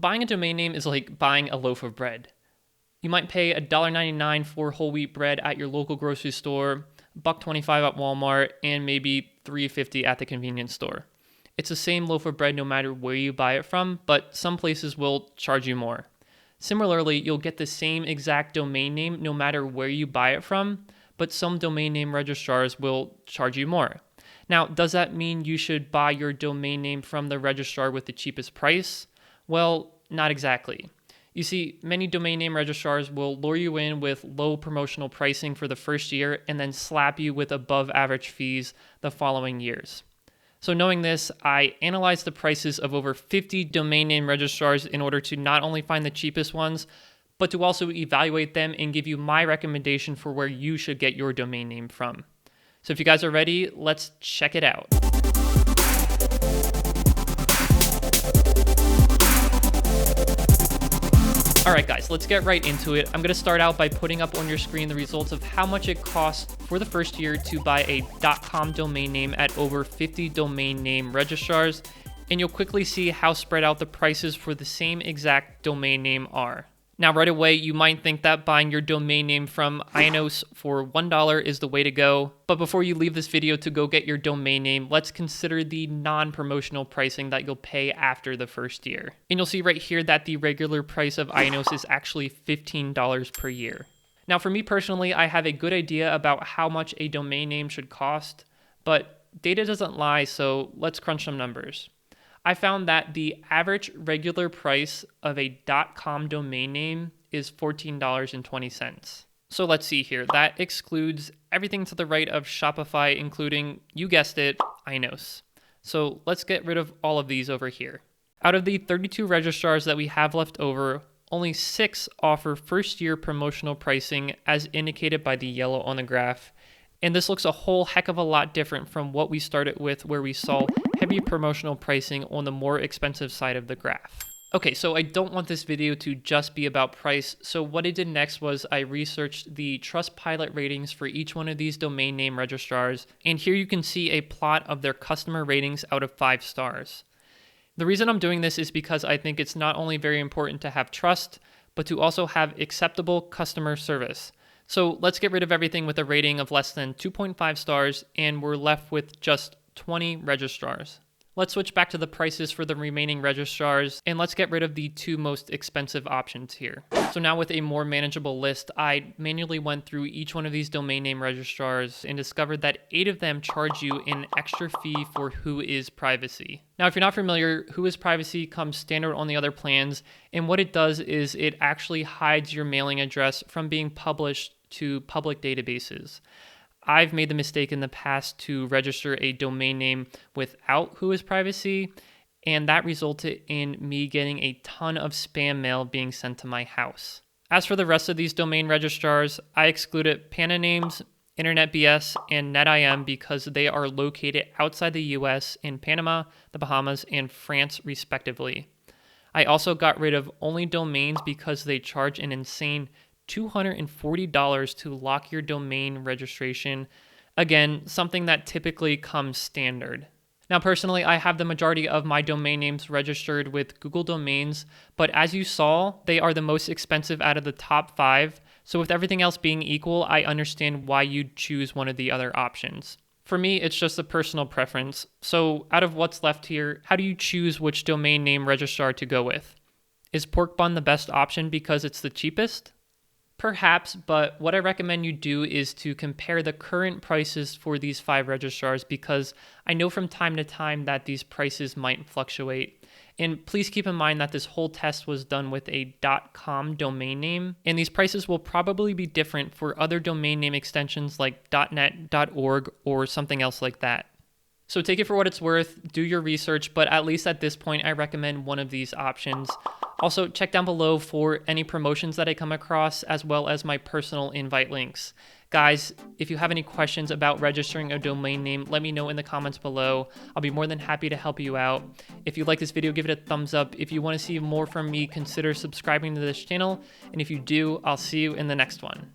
buying a domain name is like buying a loaf of bread. You might pay $1.99 for whole wheat bread at your local grocery store, $1.25 at Walmart, and maybe $3.50 at the convenience store. It's the same loaf of bread no matter where you buy it from, but some places will charge you more. Similarly, you'll get the same exact domain name no matter where you buy it from, but some domain name registrars will charge you more. Now, does that mean you should buy your domain name from the registrar with the cheapest price? Well, not exactly. You see, many domain name registrars will lure you in with low promotional pricing for the first year and then slap you with above average fees the following years. So knowing this, I analyzed the prices of over 50 domain name registrars in order to not only find the cheapest ones, but to also evaluate them and give you my recommendation for where you should get your domain name from. So if you guys are ready, let's check it out. Alright guys, let's get right into it. I'm going to start out by putting up on your screen the results of how much it costs for the first year to buy a .com domain name at over 50 domain name registrars, and you'll quickly see how spread out the prices for the same exact domain name are. Now right away, you might think that buying your domain name from Ionos for $1 is the way to go, but before you leave this video to go get your domain name, let's consider the non-promotional pricing that you'll pay after the first year. And you'll see right here that the regular price of Ionos is actually $15 per year. Now for me personally, I have a good idea about how much a domain name should cost, but data doesn't lie, so let's crunch some numbers. I found that the average regular price of a .com domain name is $14.20. So let's see here. That excludes everything to the right of Shopify, including, you guessed it, Ionos. So let's get rid of all of these over here. Out of the 32 registrars that we have left over, only 6 offer first-year promotional pricing as indicated by the yellow on the graph. And this looks a whole heck of a lot different from what we started with, where we saw heavy promotional pricing on the more expensive side of the graph. Okay, so I don't want this video to just be about price, so what I did next was I researched the Trustpilot ratings for each one of these domain name registrars, and here you can see a plot of their customer ratings out of 5 stars. The reason I'm doing this is because I think it's not only very important to have trust, but to also have acceptable customer service. So let's get rid of everything with a rating of less than 2.5 stars, and we're left with just 20 registrars. Let's switch back to the prices for the remaining registrars, and let's get rid of the 2 most expensive options here. So now with a more manageable list, I manually went through each one of these domain name registrars and discovered that 8 of them charge you an extra fee for Whois Privacy. Now, if you're not familiar, Whois Privacy comes standard on the other plans, and what it does is it actually hides your mailing address from being published to public databases. I've made the mistake in the past to register a domain name without Whois Privacy, and that resulted in me getting a ton of spam mail being sent to my house. As for the rest of these domain registrars, I excluded Panda Names, Internet BS, and NetIM because they are located outside the US in Panama, the Bahamas, and France respectively. I also got rid of Only Domains because they charge an insane $240 to lock your domain registration. Again, something that typically comes standard. Now, personally, I have the majority of my domain names registered with Google Domains, but as you saw, they are the most expensive out of the top 5. So with everything else being equal, I understand why you'd choose one of the other options. For me, it's just a personal preference. So out of what's left here, how do you choose which domain name registrar to go with? Is Pork Bun the best option because it's the cheapest? Perhaps, but what I recommend you do is to compare the current prices for these 5 registrars because I know from time to time that these prices might fluctuate. And please keep in mind that this whole test was done with a .com domain name, and these prices will probably be different for other domain name extensions like .net, .org, or something else like that. So take it for what it's worth, do your research, but at least at this point, I recommend one of these options. Also, check down below for any promotions that I come across, as well as my personal invite links. Guys, if you have any questions about registering a domain name, let me know in the comments below. I'll be more than happy to help you out. If you like this video, give it a thumbs up. If you want to see more from me, consider subscribing to this channel. And if you do, I'll see you in the next one.